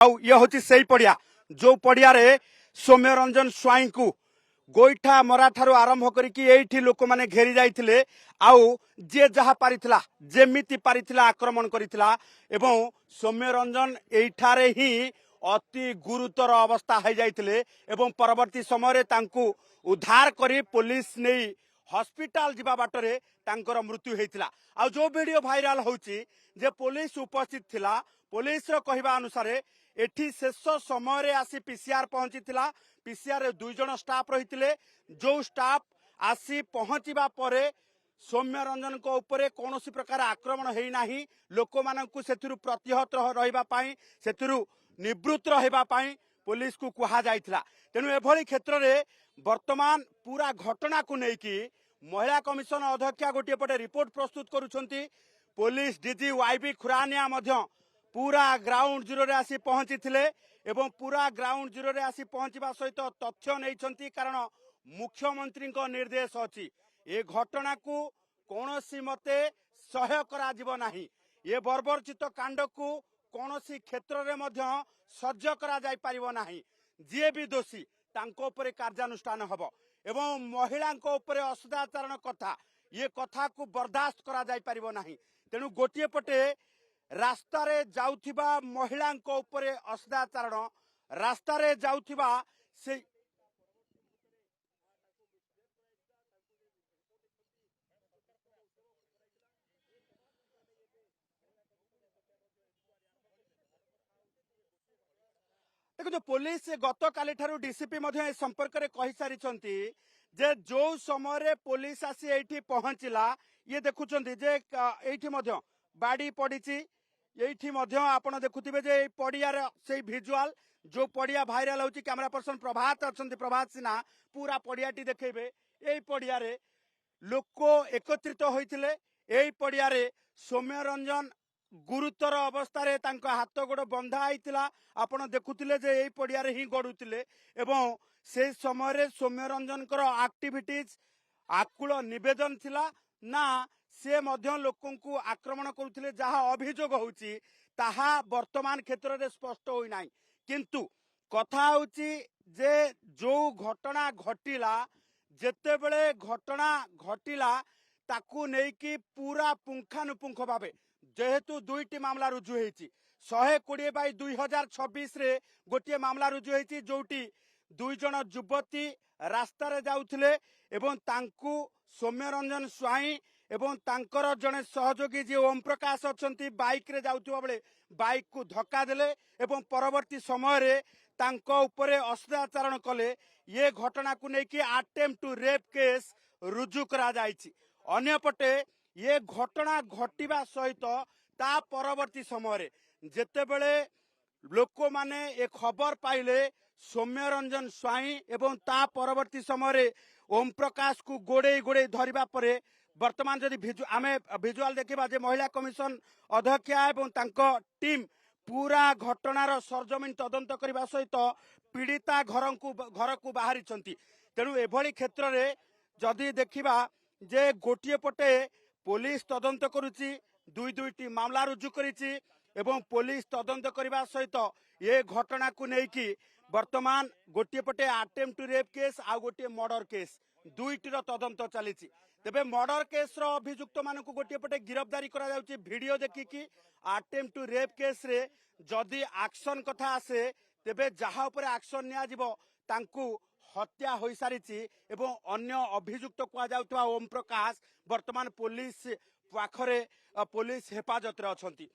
आउ ये हूँ से पड़िया जो पड़िया सौम्य रंजन स्वाई को गोईठा मरा ठारू आरंभ करी लोक मैंने घेरी जाइए आउ जे जहा पारिथिला जेमिति पारिथिला आक्रमण करिथिला एवं सौम्य रंजन एठारे ही अति गुरुतर अवस्था हो जाइए एवं परवर्ती समय तांकु उद्धार करी पुलिस नहीं हॉस्पिटल जीवा बाटरे तांकर मृत्यु होता आ जो वीडियो भाइराल होची जे पुलिस उपस्थित थिला पुलिस रो कहवा अनुसार एठी शेष समय आसी पीसीआर पहुंची पीसीआर 2 जण स्टाफ रही जो स्टाफ आसी पहुंचवा परे सौम्य रंजन को ऊपर कौन प्रकार आक्रमण होना लोक मानू से प्रतिहत रही से निवृत्त रही पुलिस को कहा जाइथिला। तेणु एभली क्षेत्र में वर्तमान पूरा घटना को लेकिन महिला कमिशन अध्यक्षा गोटे पटे रिपोर्ट प्रस्तुत करुछंती पुलिस डीजी वाईबी खुरानिया पूरा ग्राउंड जीरो रे आसी पहुंची थिले एवं पूरा ग्राउंड जीरो रे आसी पहुंचवा सहित तथ्य नहीं कारण मुख्यमंत्री निर्देश अच्छी ए घटना को कौन मते सह्य करा जीव नाही ये बर्बरचित कांड को कौन क्षेत्र में सह्य करा जाई परिबो नाही जे भी दोषी तांको उपरे कार्यानुष्ठान हबो एवं महिला उपरे असदाचरण कथा ये कथा को बर्दाश्त करा जाई परिबो नाही। तेणु गोटे पटे रास्ता रे जाउथिबा महिला उपरे असदाचरण रास्ता रे जाउथिबा से देखो पुलिस गत काली ठारू डीसीपी ए संपर्क में कही सारी जे जो समय पुलिस आसी एठी पहुंचला ये देखुचंती जे एठी बाड़ी पड़ी आपण देखुथिबे जे पड़ियार से विजुअल जो पड़िया भाइराल होची कैमरा पर्सन प्रभात अच्छा प्रभात सिन्हा पूरा पड़ियाटी देखेबे एई पड़ियारे लोक एकत्रित होइथिले एई पड़ियारे सौम्य रंजन गुरुतर अवस्था हाथ गोड़ बंधा होता आपण देखुले जे यही पड़िया ही गड़ुले एवं से समय सौम्य रंजन आक्टिविटीज आकुल निवेदन थिला ना से लोक को आक्रमण करुले जहाँ अभियोग होची ताहा वर्तमान क्षेत्र में स्पष्ट होना किंतु कथा होची जे जो घटना घटिला जेतेबेले घटना घटिला ताकू नेकी पूरा पुंखानुपुंख भावे जेहेतु 2टी मामला रुजु होती 120/2026 रे गोटे मामला रुजु होती जोटी 2 जण युवती रास्ता रे जाउथिले एवं तांकू सौम्य रंजन स्वाई एवं तांकर जने सहयोगी जे ओम प्रकाश अछंती बाइक रे जाउथिबा बेले बाइक को धक्का देले एवं परवर्ती समय रे तांको ऊपर असदाचरण कले ये घटना को लेकिन अटेम्प्ट टू रेप केस रुजु करा जाइछि। अन्य पटे ये घटना घटिबा सहित ता परवर्ती समय जेतेबेले लोक माने ए खबर पाइले सौम्य रंजन स्वाई एवं ता परवर्ती समय ओम प्रकाश को गोड़े गोड़े धरिबा परे वर्तमान जदि आमे विजुअल देखिबा जे महिला कमिशन अध्यक्षा एवं तांको टीम पूरा घटनार सरजमीन तदंत करने सहित पीड़िता घर को बाहरी तेणु एभली क्षेत्र में जदि देखिबा जे गोटे पटे पुलिस तदंत करुची 2टी मामला रुजु करिछि एवं पुलिस तदंत करने सहित ये घटना को लेकिन वर्तमान गोटे पटे अटेम्प्ट टू रेप केस आ गोटे मर्डर केस 2टीर तदंत चली तेबे मर्डर केस रो अभियुक्त मानक गोटे पटे गिरफ्तारी करा जाउछि वीडियो देखिकी अटेम्प्ट टू रेप केस रे जदि एक्शन कथा आसे तेबे जहा ऊपर एक्शन निया जिवो तांकू हत्या हो सारी एवं अन्य अभियुक्त कहुवा ओम प्रकाश वर्तमान पुलिस पाखरे पुलिस हेफाजत रे अछंती।